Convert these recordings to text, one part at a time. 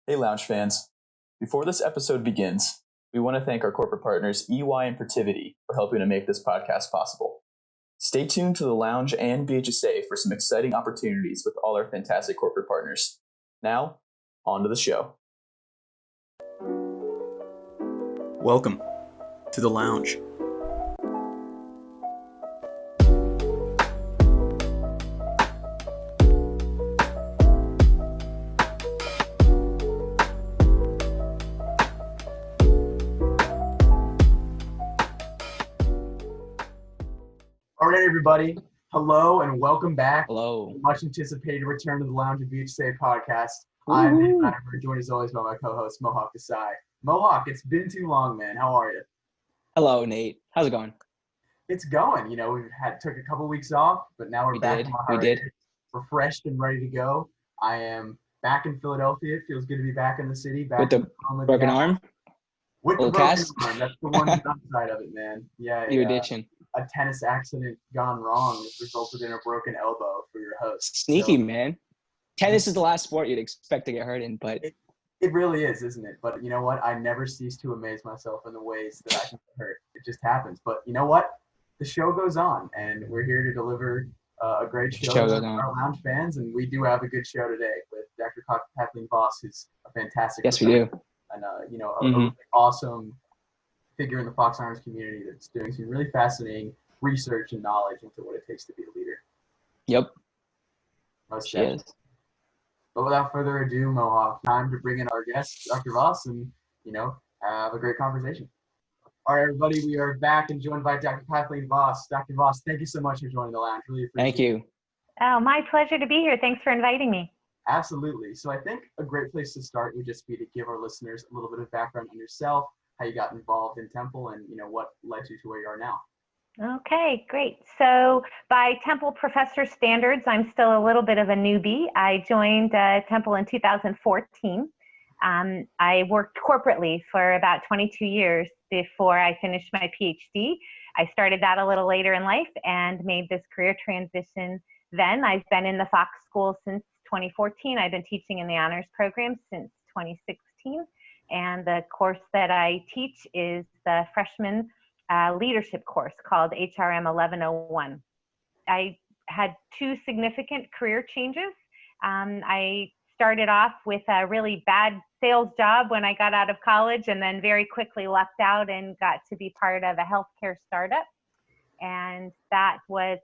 Hey, Lounge fans. Before this episode begins, we want to thank our corporate partners, EY and Protiviti, for helping to make this podcast possible. Stay tuned to the Lounge and BHSA for some exciting opportunities with all our fantastic corporate partners. Now, on to the show. Welcome to the Lounge. All right, everybody. Hello and welcome back. Hello. Much anticipated return to the Lounge of BHSA podcast. I'm Nate Lennifer, joined as always by my co-host Mohak Desai. Mohak, it's been too long, man. How are you? Hello, Nate. How's it going? It's going. We've took a couple weeks off, but now we're back. We did. Refreshed and ready to go. I am back in Philadelphia. It feels good to be back in the city. Back With the broken arm? With the Little broken cast? arm. That's the one downside of it, man. New addition. A tennis accident gone wrong has resulted in a broken elbow for your host. Sneaky, man. Tennis is the last sport you'd expect to get hurt in, but It really is, isn't it? But you know what? I never cease to amaze myself in the ways that I can get hurt. It just happens. But you know what? The show goes on, and we're here to deliver a great show to our Lounge fans. And we do have a good show today with Dr. Kathleen Voss, who's a fantastic yes, we do. and a really awesome figure in the Fox Arms community that's doing some really fascinating research and knowledge into what it takes to be a leader. Yep. Most She is. But without further ado, Mohawk, time to bring in our guest, Dr. Voss, and, have a great conversation. All right, everybody, we are back and joined by Dr. Kathleen Voss. Dr. Voss, thank you so much for joining the Lounge. Really appreciate it. Thank you. Oh, my pleasure to be here. Thanks for inviting me. Absolutely. So I think a great place to start would just be to give our listeners a little bit of background on yourself, how you got involved in Temple, and, what led you to where you are now. Okay, great. So by Temple professor standards, I'm still a little bit of a newbie. I joined Temple in 2014. I worked corporately for about 22 years before I finished my PhD. I started that a little later in life and made this career transition then. I've been in the Fox School since 2014. I've been teaching in the honors program since 2016. And the course that I teach is the freshman leadership course called HRM 1101. I had two significant career changes. I started off with a really bad sales job when I got out of college, and then very quickly lucked out and got to be part of a healthcare startup. And that was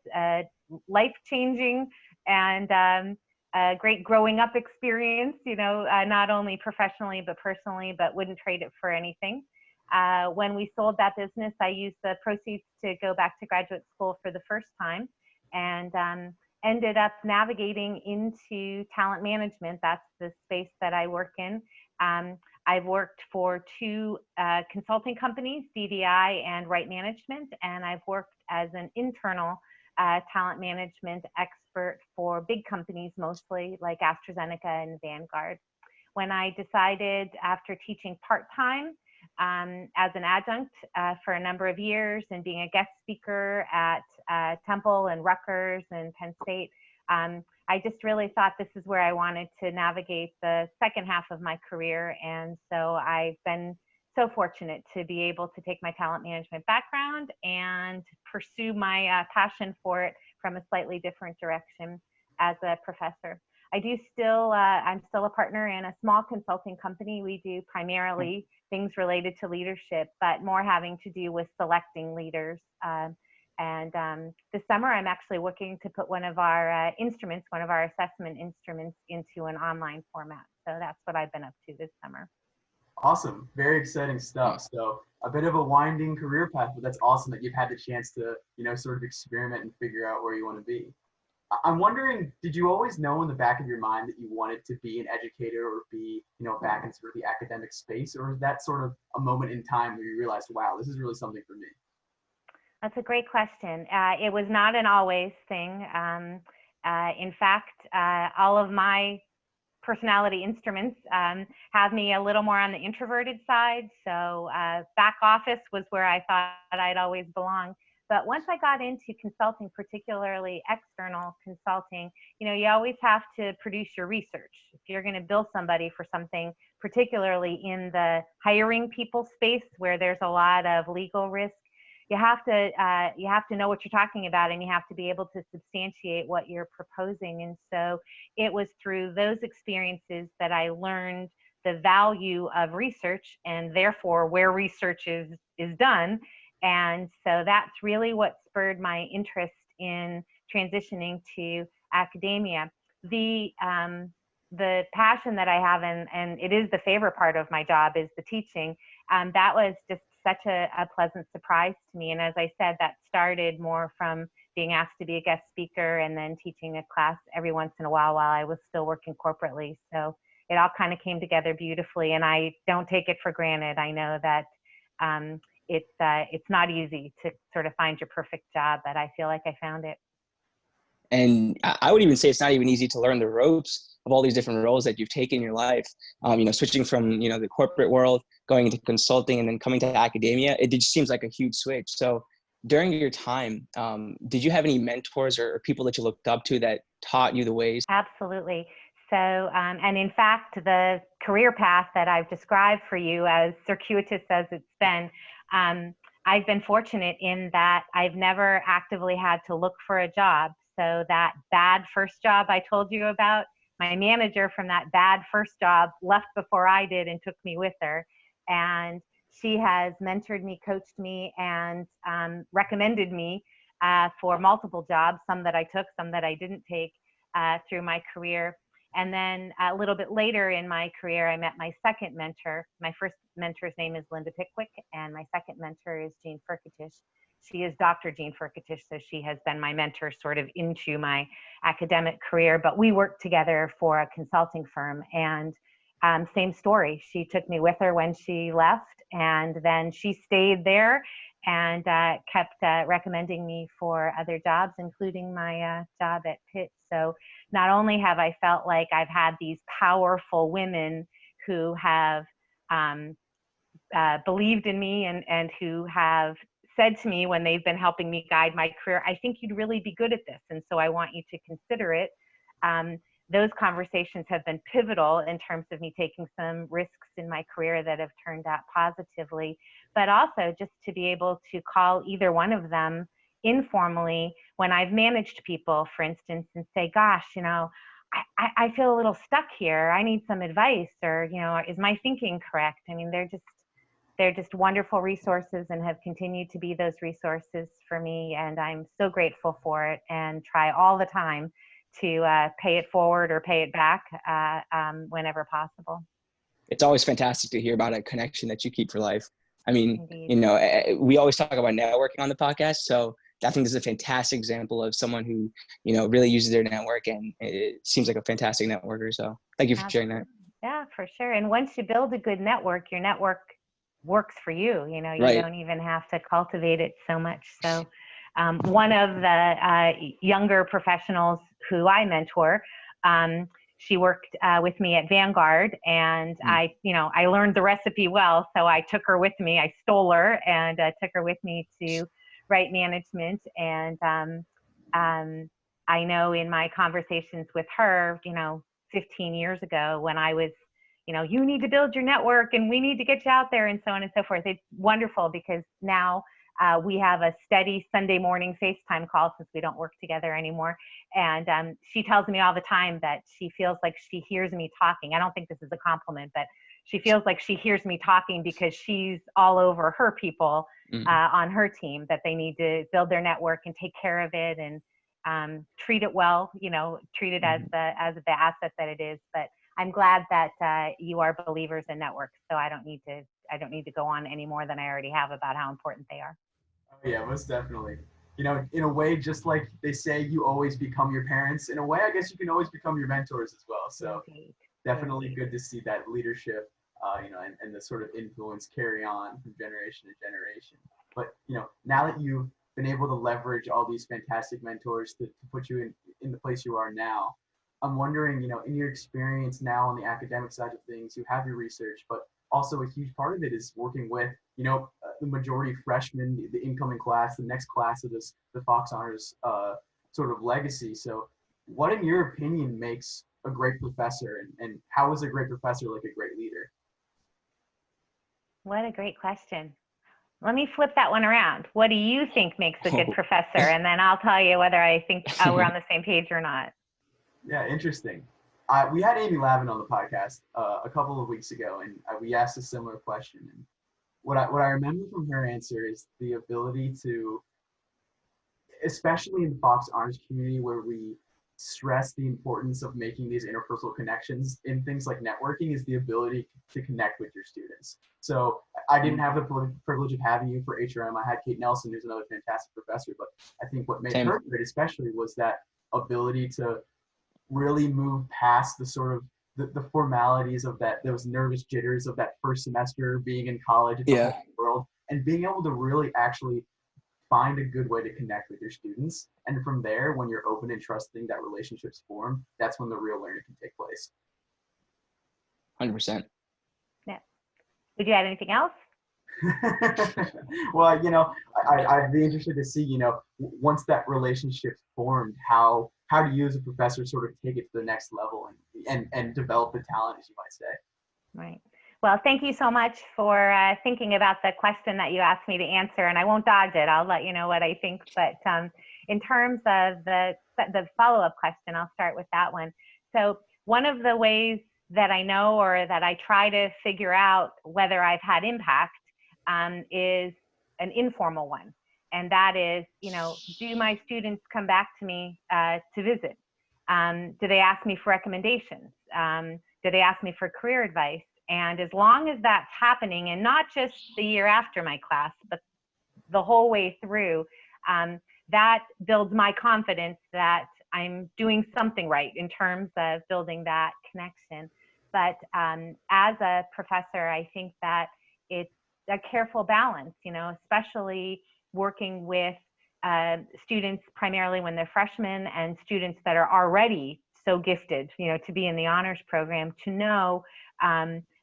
life-changing and a great growing up experience, not only professionally but personally, but wouldn't trade it for anything. When we sold that business, I used the proceeds to go back to graduate school for the first time, and ended up navigating into talent management. That's the space that I work in. I've worked for two consulting companies, DDI and Right Management, and I've worked as an internal talent management expert for big companies, mostly like AstraZeneca and Vanguard. When I decided after teaching part-time as an adjunct for a number of years and being a guest speaker at Temple and Rutgers and Penn State, I just really thought this is where I wanted to navigate the second half of my career. And so I've been so fortunate to be able to take my talent management background and pursue my passion for it from a slightly different direction as a professor. I'm still a partner in a small consulting company. We do primarily things related to leadership, but more having to do with selecting leaders. This summer, I'm actually looking to put one of our assessment instruments into an online format. So that's what I've been up to this summer. Awesome. Very exciting stuff. So a bit of a winding career path, but that's awesome that you've had the chance to, sort of experiment and figure out where you want to be. I'm wondering, did you always know in the back of your mind that you wanted to be an educator or be, back in sort of the academic space? Or was that sort of a moment in time where you realized, wow, this is really something for me? That's a great question. It was not an always thing. In fact, all of my personality instruments have me a little more on the introverted side. So back office was where I thought I'd always belong. But once I got into consulting, particularly external consulting, you always have to produce your research. If you're going to bill somebody for something, particularly in the hiring people space where there's a lot of legal risk, you have to know what you're talking about, and you have to be able to substantiate what you're proposing. And so it was through those experiences that I learned the value of research, and therefore where research is done. And so that's really what spurred my interest in transitioning to academia. The passion that I have, and it is the favorite part of my job, is the teaching. That was just such a pleasant surprise to me. And as I said, that started more from being asked to be a guest speaker and then teaching a class every once in a while I was still working corporately. So it all kind of came together beautifully, and I don't take it for granted. I know that it's not easy to sort of find your perfect job, but I feel like I found it. And I would even say it's not even easy to learn the ropes of all these different roles that you've taken in your life. Switching from, the corporate world, going into consulting, and then coming to academia, it just seems like a huge switch. So during your time, did you have any mentors or people that you looked up to that taught you the ways? Absolutely. So, and in fact, the career path that I've described for you, as circuitous as it's been, I've been fortunate in that I've never actively had to look for a job. So that bad first job I told you about, my manager from that bad first job left before I did and took me with her. And she has mentored me, coached me, and recommended me for multiple jobs, some that I took, some that I didn't take through my career. And then a little bit later in my career, I met my second mentor. My first mentor's name is Linda Pickwick, and my second mentor is Jean Furkatish. She is Dr. Jean Furkatish, so she has been my mentor sort of into my academic career. But we worked together for a consulting firm, and same story. She took me with her when she left, and then she stayed there and kept recommending me for other jobs, including my job at Pitt. So not only have I felt like I've had these powerful women who have believed in me and who have said to me when they've been helping me guide my career, I think you'd really be good at this, and so I want you to consider it. Those conversations have been pivotal in terms of me taking some risks in my career that have turned out positively, but also just to be able to call either one of them informally when I've managed people, for instance, and say, gosh, I feel a little stuck here. I need some advice, or, is my thinking correct? I mean, they're just wonderful resources and have continued to be those resources for me. And I'm so grateful for it, and try all the time to pay it forward or pay it back whenever possible. It's always fantastic to hear about a connection that you keep for life. I mean, Indeed. we always talk about networking on the podcast. So I think this is a fantastic example of someone who, really uses their network, and it seems like a fantastic networker. So thank you for sharing that. Yeah, for sure. And once you build a good network, your network works for you. You Right. Don't even have to cultivate it so much. So one of the younger professionals who I mentor, she worked with me at Vanguard, and I learned the recipe well. So I took her with me. I stole her and took her with me to Right Management. And I know in my conversations with her, 15 years ago, when I was, you need to build your network and we need to get you out there, and so on and so forth. It's wonderful because now we have a steady Sunday morning FaceTime call since we don't work together anymore. And she tells me all the time that she feels like she hears me talking. I don't think this is a compliment, but she feels like she hears me talking because she's all over her people on her team, that they need to build their network and take care of it and treat it well, treat it as the asset that it is. But I'm glad that you are believers in networks, so I don't need to go on any more than I already have about how important they are. Oh, yeah, most definitely. In a way, just like they say, you always become your parents. In a way, I guess you can always become your mentors as well. So Indeed. definitely good to see that leadership, and the sort of influence carry on from generation to generation. But, now that you've been able to leverage all these fantastic mentors to put you in the place you are now, I'm wondering, in your experience now on the academic side of things, you have your research, but also a huge part of it is working with, the majority freshmen, the incoming class, the next class of the Fox Honors sort of legacy. So what, in your opinion, makes a great professor, and how is a great professor like a great leader? What a great question. Let me flip that one around. What do you think makes a good professor? And then I'll tell you whether I think we're on the same page or not. Yeah, interesting. We had Amy Lavin on the podcast a couple of weeks ago, and we asked a similar question. And what I remember from her answer is the ability to, especially in the Fox Honors community, where we stress the importance of making these interpersonal connections in things like networking, is the ability to connect with your students. So I didn't have the privilege of having you for HRM. I had Kate Nelson, who's another fantastic professor, but I think what made her great especially was that ability to really move past the sort of the formalities of those nervous jitters of that first semester being in college in the world, and being able to really actually find a good way to connect with your students. And from there, when you're open and trusting that relationships form, that's when the real learning can take place. 100%. Yeah. Would you add anything else? Well, I'd be interested to see, once that relationship's formed, how do you as a professor sort of take it to the next level and develop the talent, as you might say? Right. Well, thank you so much for thinking about the question that you asked me to answer, and I won't dodge it. I'll let you know what I think. But in terms of the follow-up question, I'll start with that one. So one of the ways that I know, or that I try to figure out whether I've had impact, is an informal one. And that is, do my students come back to me to visit? Do they ask me for recommendations? Do they ask me for career advice? And as long as that's happening, and not just the year after my class, but the whole way through, that builds my confidence that I'm doing something right in terms of building that connection. But as a professor, I think that it's a careful balance, especially working with students primarily when they're freshmen, and students that are already so gifted, to be in the honors program, to know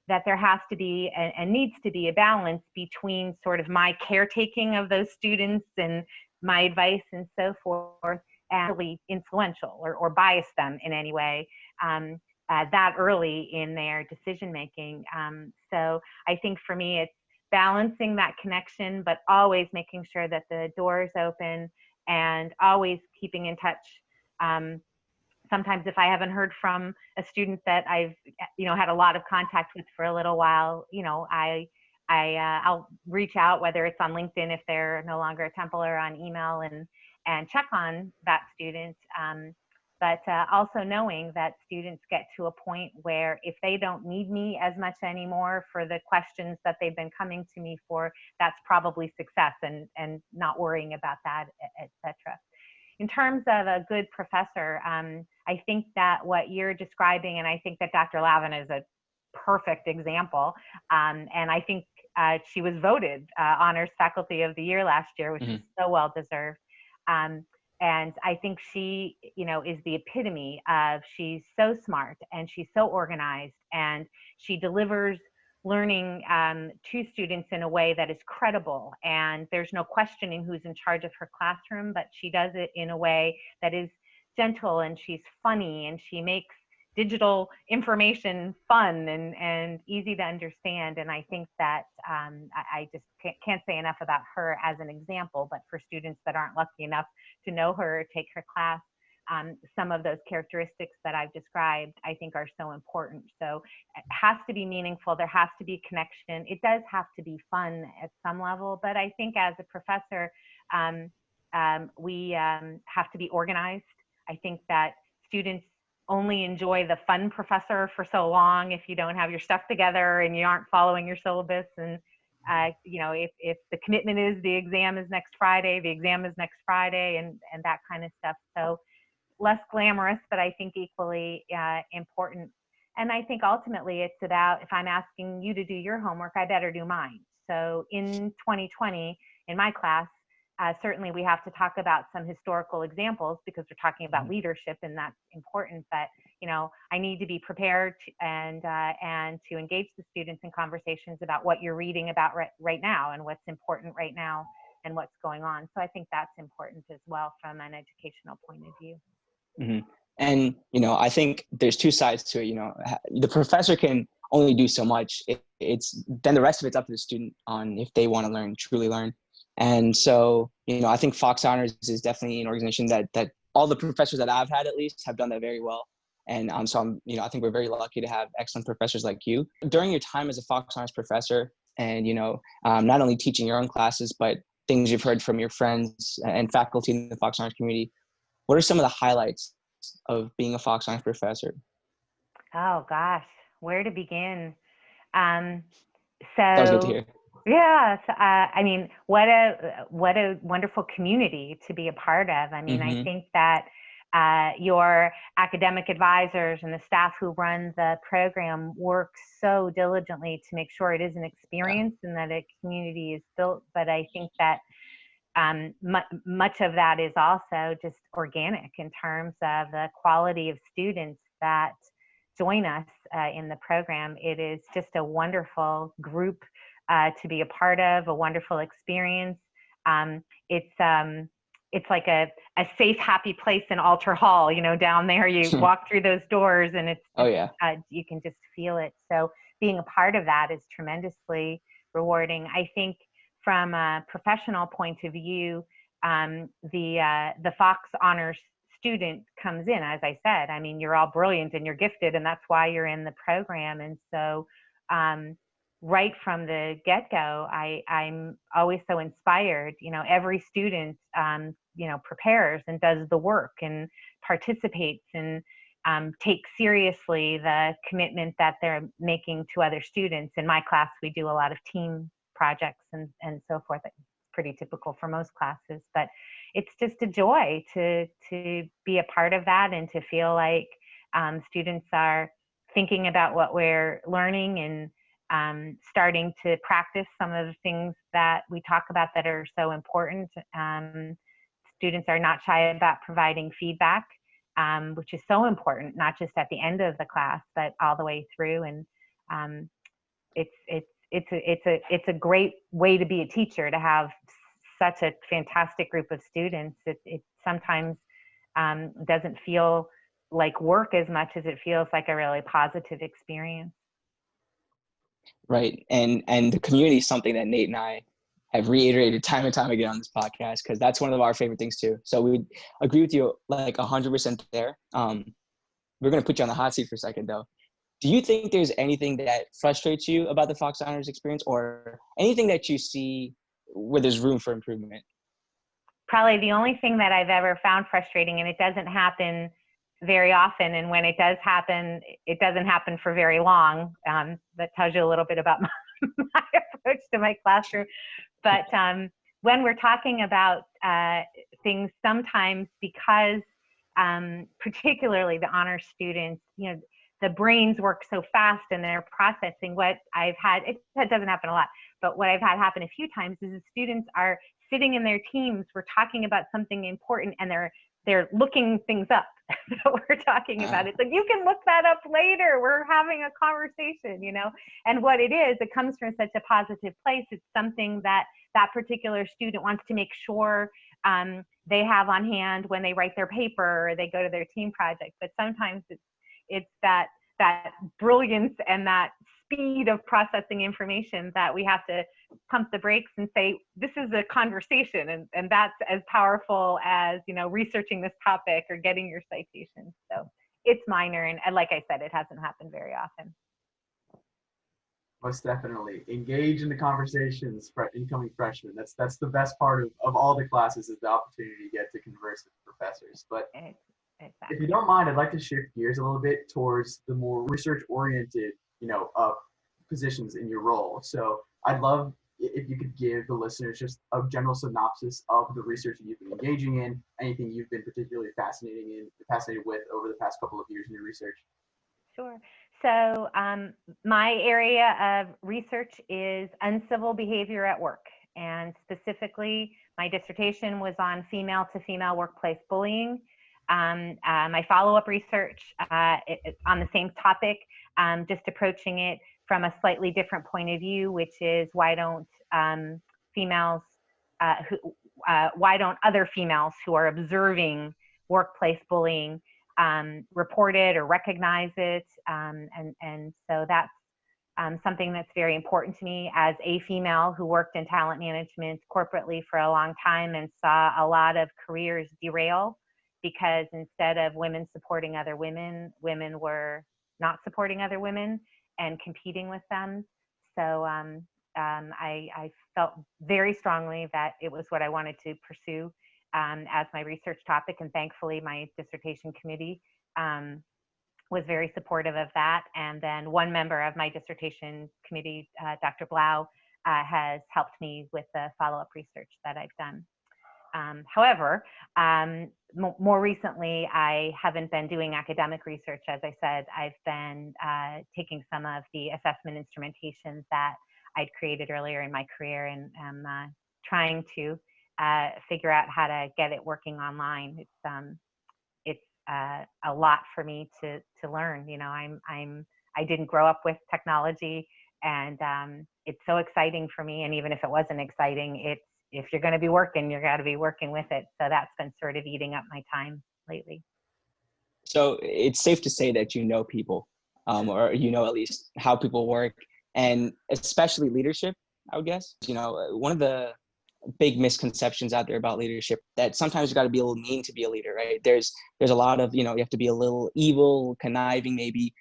that there has to be and needs to be a balance between sort of my caretaking of those students and my advice and so forth, and really influential or bias them in any way that early in their decision making. So I think for me, it's balancing that connection, but always making sure that the door is open, and always keeping in touch. Sometimes if I haven't heard from a student that I've, had a lot of contact with for a little while, I'll reach out, whether it's on LinkedIn if they're no longer at Temple, or on email, and check on that student. But also knowing that students get to a point where if they don't need me as much anymore for the questions that they've been coming to me for, that's probably success, and not worrying about that, etc. In terms of a good professor, I think that what you're describing, and I think that Dr. Lavin is a perfect example, and I think she was voted Honors Faculty of the Year last year, which is so well deserved. And I think she, is the epitome of, she's so smart and she's so organized, and she delivers learning to students in a way that is credible, and there's no questioning who's in charge of her classroom, but she does it in a way that is gentle, and she's funny, and she makes digital information fun and easy to understand. And I think that I just can't say enough about her as an example, but for students that aren't lucky enough to know her or take her class, some of those characteristics that I've described, I think, are so important. So it has to be meaningful. There has to be connection. It does have to be fun at some level. But I think as a professor, we have to be organized. I think that students only enjoy the fun professor for so long if you don't have your stuff together and you aren't following your syllabus. And if the commitment is the exam is next Friday, the exam is next Friday, and that kind of stuff. So less glamorous, but I think equally important. And I think ultimately it's about, if I'm asking you to do your homework, I better do mine. So in 2020, in my class, certainly we have to talk about some historical examples because we're talking about leadership and that's important. But, I need to be prepared and to engage the students in conversations about what you're reading about right now and what's important right now and what's going on. So I think that's important as well from an educational point of view. Mm-hmm. And, I think there's two sides to it. The professor can only do so much. It's then the rest of it's up to the student on if they want to learn, truly learn. And so, I think Fox Honors is definitely an organization that all the professors that I've had at least have done that very well. And so I think we're very lucky to have excellent professors like you. During your time as a Fox Honors professor and, not only teaching your own classes, but things you've heard from your friends and faculty in the Fox Honors community, what are some of the highlights of being a Fox Honors professor? Oh gosh, where to begin? That was good to hear. Yeah, I mean, what a wonderful community to be a part of. I mean, I think that your academic advisors and the staff who run the program work so diligently to make sure it is an experience and that a community is built. But I think that much of that is also just organic in terms of the quality of students that join us in the program. It is just a wonderful group to be a part of, a wonderful experience. It's like a safe, happy place in Alter Hall, down there. You walk through those doors and it's, you can just feel it. So being a part of that is tremendously rewarding. I think from a professional point of view, the Fox Honors student comes in, as I said, I mean, you're all brilliant and you're gifted and that's why you're in the program. And so right from the get-go, I'm always so inspired. Every student, prepares and does the work and participates and takes seriously the commitment that they're making to other students. In my class, we do a lot of team projects and so forth. It's pretty typical for most classes, but it's just a joy to be a part of that and to feel like students are thinking about what we're learning and starting to practice some of the things that we talk about that are so important. Students are not shy about providing feedback, which is so important, not just at the end of the class, but all the way through. And it's a great way to be a teacher, to have such a fantastic group of students. It sometimes doesn't feel like work as much as it feels like a really positive experience. Right. And the community is something that Nate and I have reiterated time and time again on this podcast, because that's one of our favorite things too. So we agree with you like 100% there. We're going to put you on the hot seat for a second though. Do you think there's anything that frustrates you about the Fox Honors experience, or anything that you see where there's room for improvement? Probably the only thing that I've ever found frustrating, and it doesn't happen very often, and when it does happen, it doesn't happen for very long. That tells you a little bit about my approach to my classroom. But when we're talking about things, sometimes because particularly the honor students, the brains work so fast and they're processing what I've had. It doesn't happen a lot, but what I've had happen a few times is the students are sitting in their teams. We're talking about something important and they're looking things up that we're talking about. It's like, you can look that up later. We're having a conversation, and what it is, it comes from such a positive place. It's something that particular student wants to make sure they have on hand when they write their paper or they go to their team project. But sometimes it's that brilliance and that speed of processing information that we have to pump the brakes and say, this is a conversation, and that's as powerful as researching this topic or getting your citations. So it's minor, and like I said, it hasn't happened very often. Most definitely engage in the conversations for incoming freshmen. That's the best part of all the classes, is the opportunity to get to converse with professors. But exactly. If you don't mind, I'd like to shift gears a little bit towards the more research-oriented, positions in your role. So I'd love if you could give the listeners just a general synopsis of the research that you've been engaging in, anything you've been particularly fascinated with over the past couple of years in your research. Sure. So my area of research is uncivil behavior at work. And specifically, my dissertation was on female-to-female workplace bullying. My follow-up research on the same topic, just approaching it from a slightly different point of view, which is why don't why don't other females who are observing workplace bullying report it or recognize it? And so that's something that's very important to me as a female who worked in talent management corporately for a long time and saw a lot of careers derail because instead of women supporting other women, women were not supporting other women and competing with them. So I felt very strongly that it was what I wanted to pursue as my research topic, and thankfully my dissertation committee was very supportive of that. And then one member of my dissertation committee, Dr. Blau, has helped me with the follow-up research that I've done. However, more recently, I haven't been doing academic research. As I said, I've been taking some of the assessment instrumentation that I'd created earlier in my career, and I'm trying to figure out how to get it working online. It's a lot for me to learn. You know, I didn't grow up with technology, and it's so exciting for me. And even if it wasn't exciting, if you're going to be working, you're got to be working with it. So that's been sort of eating up my time lately. So it's safe to say that you know people, or you know at least how people work, and especially leadership, I would guess. You know, one of the big misconceptions out there about leadership that sometimes you got to be a little mean to be a leader, right? There's a lot of, you know, you have to be a little evil, conniving maybe,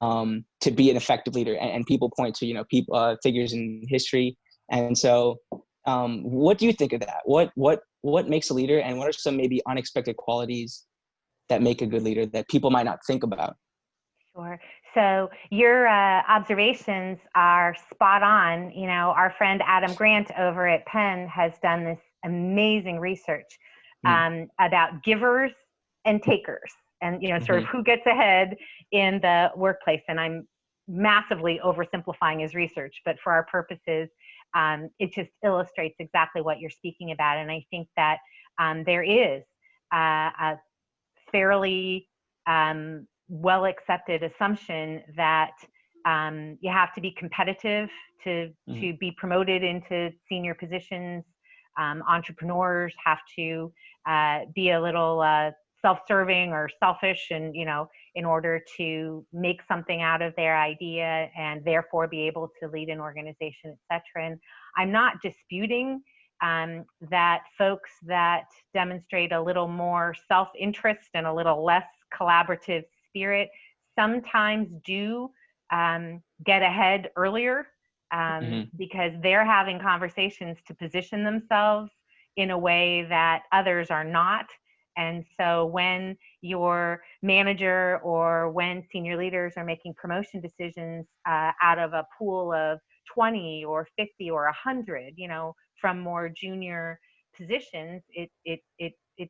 to be an effective leader. And people point to, you know, people, figures in history. And so what do you think of that? What makes a leader, and what are some maybe unexpected qualities that make a good leader that people might not think about? Sure. So your observations are spot on. You know, our friend Adam Grant over at Penn has done this amazing research about givers and takers, and, you know, sort of who gets ahead in the workplace. And I'm massively oversimplifying his research, but for our purposes, it just illustrates exactly what you're speaking about. And I think that there is a fairly well accepted assumption that you have to be competitive to be promoted into senior positions. Entrepreneurs have to be a little self-serving or selfish, and, you know, in order to make something out of their idea and therefore be able to lead an organization, etc. And I'm not disputing that folks that demonstrate a little more self-interest and a little less collaborative spirit sometimes do get ahead earlier because they're having conversations to position themselves in a way that others are not. And so when your manager or when senior leaders are making promotion decisions out of a pool of 20 or 50 or 100, you know, from more junior positions, it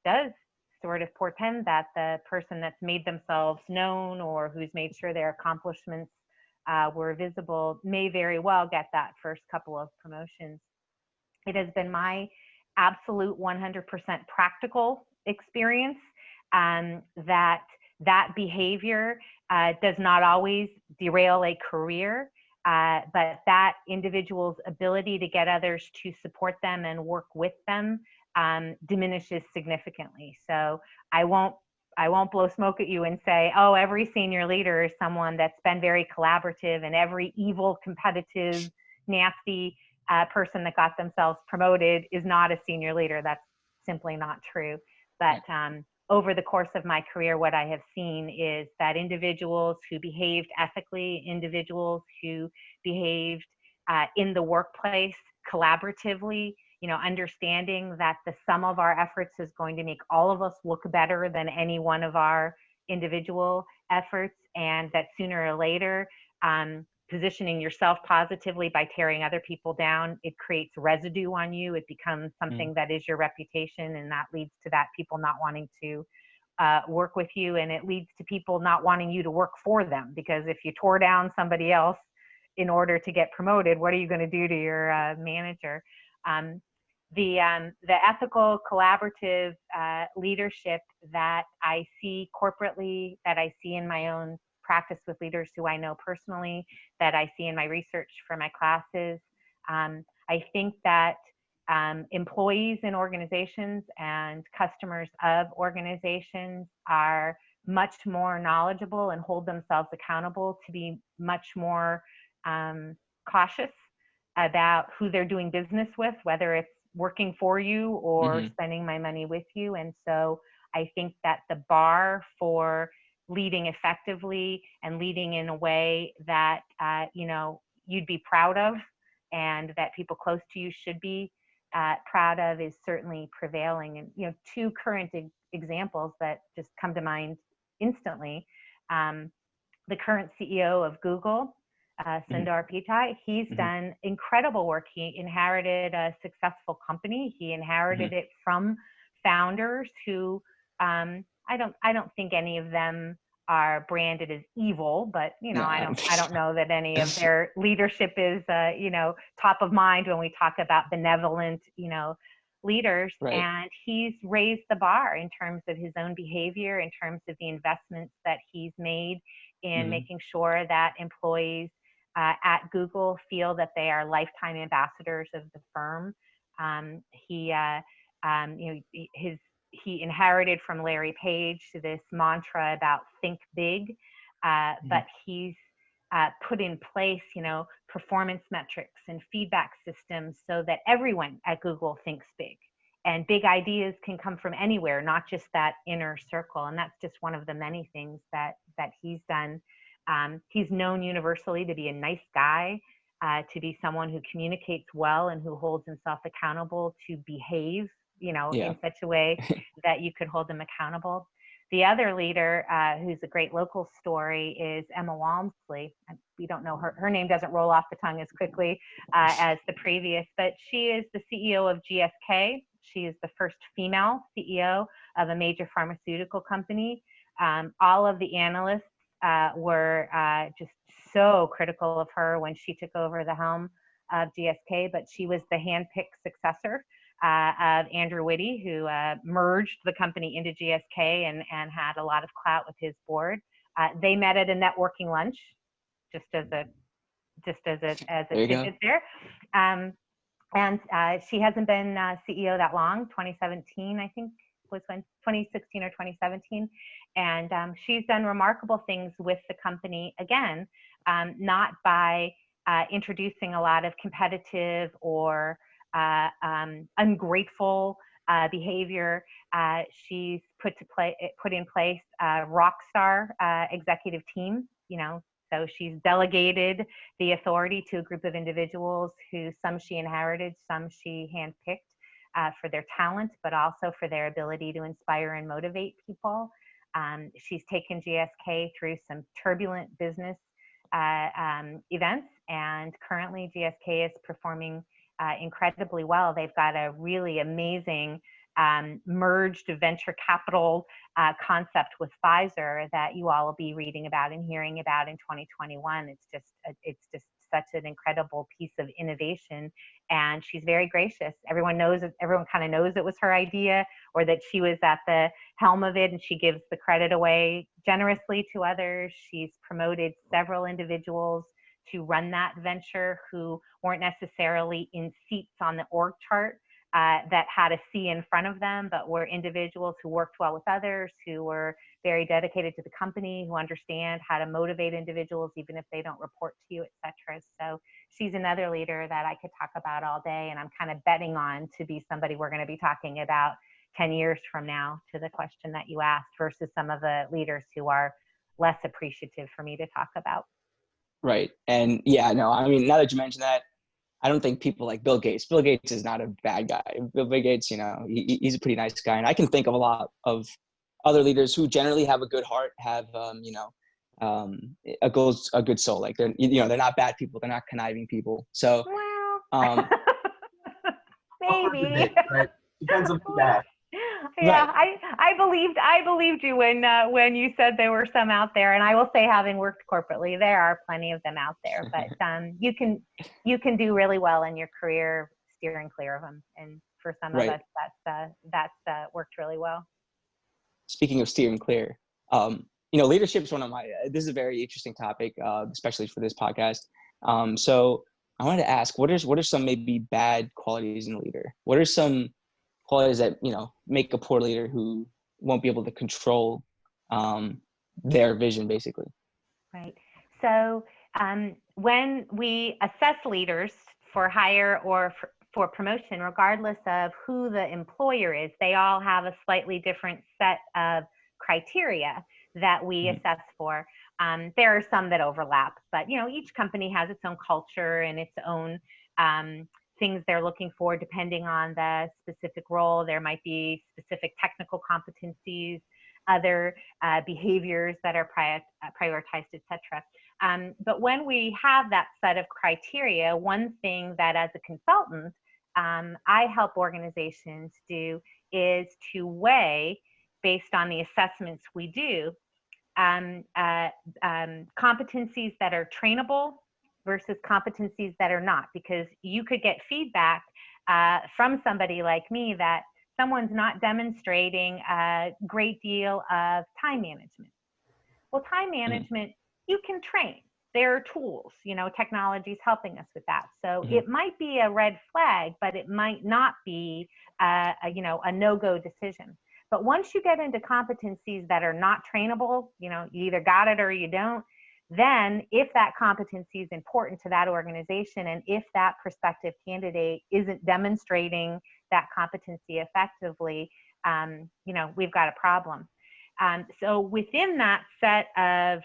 does sort of portend that the person that's made themselves known or who's made sure their accomplishments were visible may very well get that first couple of promotions. It has been my absolute 100% practical experience that behavior does not always derail a career, but that individual's ability to get others to support them and work with them diminishes significantly. So I won't blow smoke at you and say, oh, every senior leader is someone that's been very collaborative, and every evil, competitive, nasty person that got themselves promoted is not a senior leader. That's simply not true. But over the course of my career, what I have seen is that individuals who behaved ethically, individuals who behaved in the workplace collaboratively, you know, understanding that the sum of our efforts is going to make all of us look better than any one of our individual efforts, and that sooner or later, positioning yourself positively by tearing other people down, it creates residue on you. It becomes something that is your reputation, and that leads to that people not wanting to work with you, and it leads to people not wanting you to work for them, because if you tore down somebody else in order to get promoted, what are you going to do to your manager? The ethical, collaborative leadership that I see corporately, that I see in my own practice with leaders who I know personally, that I see in my research for my classes. I think that employees in organizations and customers of organizations are much more knowledgeable and hold themselves accountable to be much more cautious about who they're doing business with, whether it's working for you or spending my money with you. And so I think that the bar for leading effectively and leading in a way that you'd be proud of and that people close to you should be proud of is certainly prevailing. And two current examples that just come to mind instantly. The current CEO of Google, Sundar Pichai, he's done incredible work. He inherited a successful company. He inherited it from founders who I don't think any of them are branded as evil, but I don't know that any of their leadership is top of mind when we talk about benevolent leaders. Right. And he's raised the bar in terms of his own behavior, in terms of the investments that he's made in making sure that employees at Google feel that they are lifetime ambassadors of the firm. He inherited from Larry Page this mantra about think big, but he's put in place, performance metrics and feedback systems so that everyone at Google thinks big. And big ideas can come from anywhere, not just that inner circle. And that's just one of the many things that he's done. He's known universally to be a nice guy, to be someone who communicates well and who holds himself accountable to behave, in such a way that you could hold them accountable. The other leader, who's a great local story, is Emma Walmsley. We don't know her name doesn't roll off the tongue as quickly as the previous, but she is the CEO of GSK. She is the first female CEO of a major pharmaceutical company. All of the analysts were just so critical of her when she took over the helm of GSK, but she was the handpicked successor of Andrew Whitty, who merged the company into GSK and had a lot of clout with his board. They met at a networking lunch, just as a tidbit there. And she hasn't been CEO that long. 2017, I think, was when 2016 or 2017. And she's done remarkable things with the company, again, not by introducing a lot of competitive or ungrateful behavior. She's put in place a rock star executive team, so she's delegated the authority to a group of individuals who some she inherited, some she handpicked for their talent, but also for their ability to inspire and motivate people. She's taken GSK through some turbulent business events, and currently GSK is performing incredibly well. They've got a really amazing merged venture capital concept with Pfizer that you all will be reading about and hearing about in 2021. It's just such an incredible piece of innovation, and she's very gracious. Everyone kind of knows it was her idea, or that she was at the helm of it, and she gives the credit away generously to others. She's promoted several individuals to run that venture who weren't necessarily in seats on the org chart that had a C in front of them, but were individuals who worked well with others, who were very dedicated to the company, who understand how to motivate individuals even if they don't report to you, etc. So she's another leader that I could talk about all day, and I'm kind of betting on to be somebody we're going to be talking about 10 years from now, to the question that you asked, versus some of the leaders who are less appreciative for me to talk about. Right. And yeah, no, I mean, now that you mention that, I don't think people like Bill Gates. Bill Gates is not a bad guy. Bill Gates, he's a pretty nice guy. And I can think of a lot of other leaders who generally have a good heart, have, a good soul. Like they're not bad people. They're not conniving people. So, well, maybe. Right? Depends on who that. Yeah, right. I believed you when you said there were some out there, and I will say, having worked corporately, there are plenty of them out there. But you can do really well in your career steering clear of them. And for some Right. of us, that's worked really well. Speaking of steering clear, leadership is one of my, this is a very interesting topic, especially for this podcast. So I wanted to ask, what are some maybe bad qualities in a leader? What are some qualities that, make a poor leader who won't be able to control their vision, basically? Right. So when we assess leaders for hire or for promotion, regardless of who the employer is, they all have a slightly different set of criteria that we assess for. There are some that overlap, but each company has its own culture and its own things they're looking for depending on the specific role. There might be specific technical competencies, other behaviors that are prioritized, etc. But when we have that set of criteria, one thing that as a consultant, I help organizations do is to weigh, based on the assessments we do, competencies that are trainable versus competencies that are not, because you could get feedback from somebody like me that someone's not demonstrating a great deal of time management. Well, time management, you can train. There are tools, technology is helping us with that. So it might be a red flag, but it might not be a no-go decision. But once you get into competencies that are not trainable, you either got it or you don't, then if that competency is important to that organization, and if that prospective candidate isn't demonstrating that competency effectively, we've got a problem. So within that set of,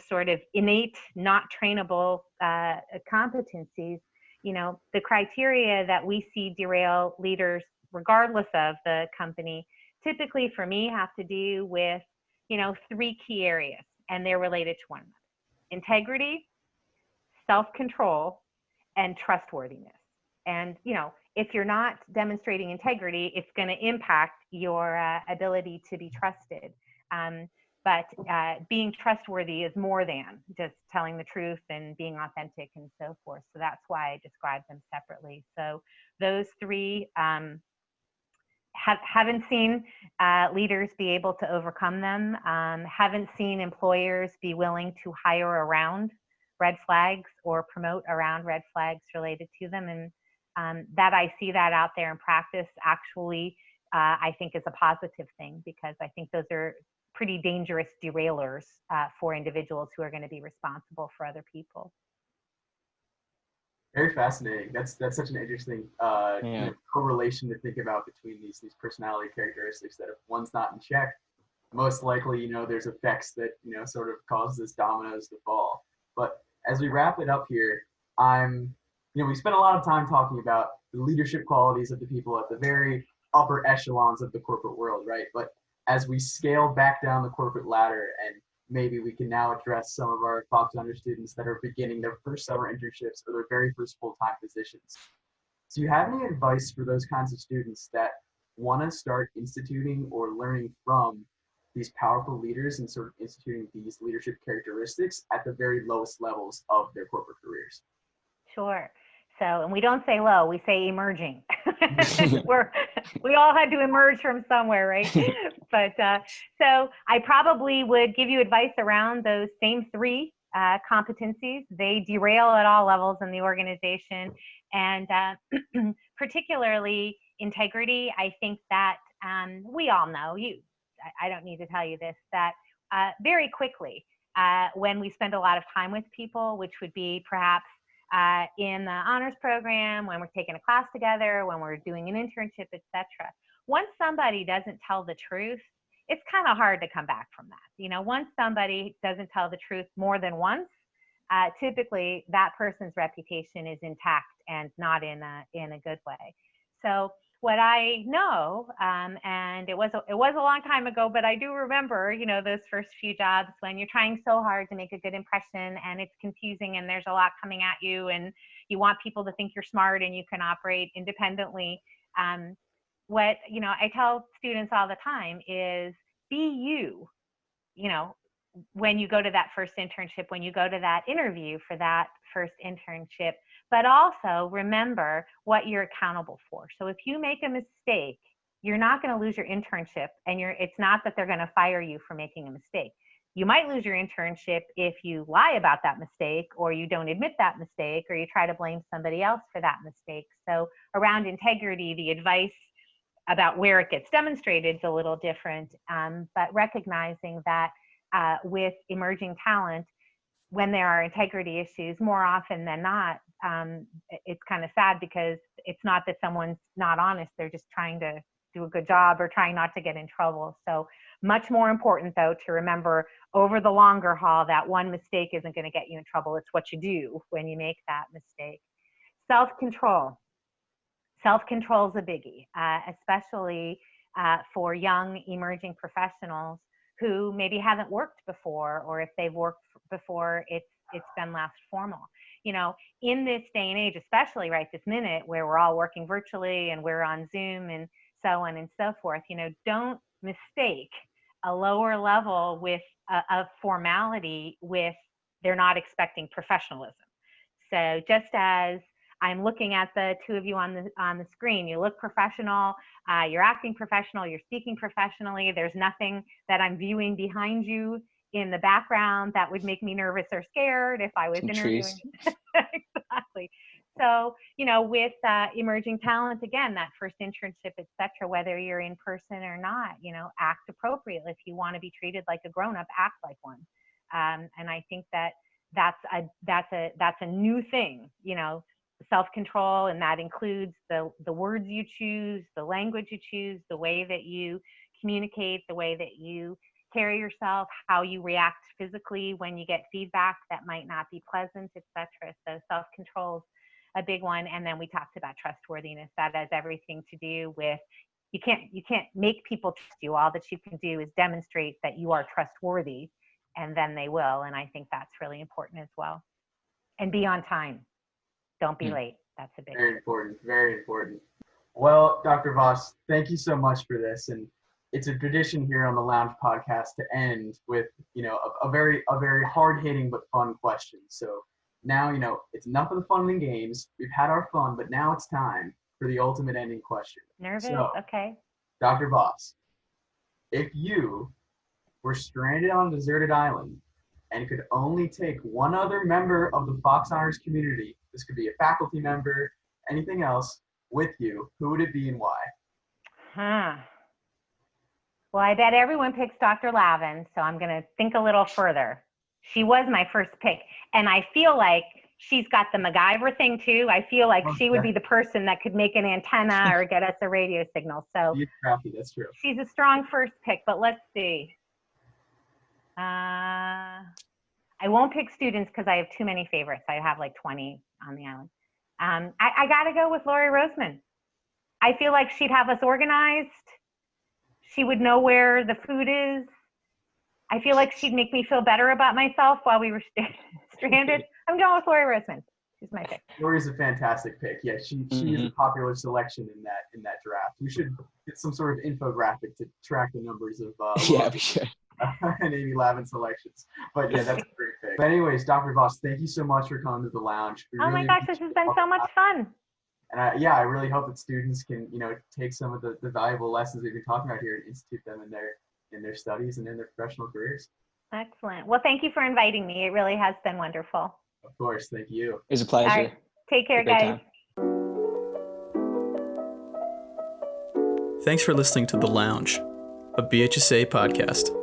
sort of innate, not trainable competencies, the criteria that we see derail leaders, regardless of the company, typically for me have to do with, 3 key areas, and they're related to one another: integrity, self-control, and trustworthiness. And, if you're not demonstrating integrity, it's going to impact your ability to be trusted. But being trustworthy is more than just telling the truth and being authentic and so forth. So that's why I describe them separately. So those 3 haven't seen leaders be able to overcome them. Haven't seen employers be willing to hire around red flags or promote around red flags related to them. And that I see that out there in practice actually, I think is a positive thing, because I think those are pretty dangerous derailers for individuals who are going to be responsible for other people. Very fascinating. That's such an interesting correlation to think about between these personality characteristics, that if one's not in check, most likely, there's effects that, sort of cause this dominoes to fall. But as we wrap it up here, we spent a lot of time talking about the leadership qualities of the people at the very upper echelons of the corporate world, right? But as we scale back down the corporate ladder, and maybe we can now address some of our Fox Under students that are beginning their first summer internships or their very first full-time positions. Do you have any advice for those kinds of students that want to start instituting or learning from these powerful leaders and sort of instituting these leadership characteristics at the very lowest levels of their corporate careers? Sure. So, and we don't say low, we say emerging. We all had to emerge from somewhere, right? But so I probably would give you advice around those same 3 competencies. They derail at all levels in the organization, and particularly integrity. I think that we all know, I don't need to tell you this, that very quickly when we spend a lot of time with people, which would be perhaps in the honors program, when we're taking a class together, when we're doing an internship, etc. Once somebody doesn't tell the truth, it's kind of hard to come back from that. Once somebody doesn't tell the truth more than once, typically that person's reputation is intact and not in a good way. So what I know, and it was a long time ago, but I do remember, those first few jobs when you're trying so hard to make a good impression, and it's confusing, and there's a lot coming at you, and you want people to think you're smart and you can operate independently. What I tell students all the time is, be you. when you go to that first internship, when you go to that interview for that first internship, but also remember what you're accountable for. So if you make a mistake, you're not going to lose your internship, and it's not that they're going to fire you for making a mistake. You might lose your internship if you lie about that mistake, or you don't admit that mistake, or you try to blame somebody else for that mistake. So around integrity, the advice about where it gets demonstrated is a little different, but recognizing that with emerging talent, when there are integrity issues, more often than not, it's kind of sad because it's not that someone's not honest, they're just trying to do a good job or trying not to get in trouble. So much more important, though, to remember over the longer haul that one mistake isn't going to get you in trouble. It's what you do when you make that mistake. Self-control. Self-control is a biggie, especially for young emerging professionals who maybe haven't worked before, or if they've worked before, it's been less formal. You know, in this day and age, especially right this minute where we're all working virtually and we're on Zoom and so on and so forth, you know, don't mistake a lower level with a formality with they're not expecting professionalism. So just as I'm looking at the two of you on the screen, you look professional, you're acting professional, you're speaking professionally. There's nothing that I'm viewing behind you in the background that would make me nervous or scared if I was interviewing. Exactly. So, you know, with emerging talent, again, that first internship, et cetera, whether you're in person or not, you know, act appropriately. If you want to be treated like a grown-up, act like one. And I think that's a new thing, you know, self-control, and that includes the words you choose, the language you choose, the way that you communicate, the way that you carry yourself, how you react physically when you get feedback that might not be pleasant, etc. So self-control is a big one. And then we talked about trustworthiness. That has everything to do with you can't make people trust you. All that you can do is demonstrate that you are trustworthy, and then they will. And I think that's really important as well. And be on time. Don't be late. That's a big Very important. Very important. Well, Dr. Voss, thank you so much for this. And it's a tradition here on the Lounge podcast to end with, you know, a very hard-hitting but fun question. So now, you know, it's enough of the fun and games. We've had our fun, but now it's time for the ultimate ending question. nervous. So, Okay. Dr. Voss, if you were stranded on a deserted island and could only take one other member of the Fox Honors community, this could be a faculty member, anything else, with you, who would it be and why? Well, I bet everyone picks Dr. Lavin, so I'm going to think a little further. She was my first pick, and I feel like she's got the MacGyver thing too. I feel like she would be the person that could make an antenna or get us a radio signal. So That's true. She's a strong first pick, but let's see. I won't pick students because I have too many favorites. I have like 20 on the island. I got to go with Lori Roseman. I feel like she'd have us organized. She would know where the food is. I feel like she'd make me feel better about myself while we were stranded. I'm going with Lori Roseman. She's my pick. Lori's a fantastic pick. Yeah, she is a popular selection in that draft. We should get some sort of infographic to track the numbers of yeah, we should. and Amy Lavin selections. But yeah, that's a great pick. But anyways, Dr. Voss, thank you so much for coming to the Lounge. Oh my gosh, this has been so much fun. And I really hope that students can, you know, take some of the valuable lessons we've been talking about here and institute them in their studies and in their professional careers. Excellent. Well, thank you for inviting me. It really has been wonderful. Of course. Thank you. It was a pleasure. All right. Take care, guys. Thanks for listening to The Lounge, a BHSA podcast.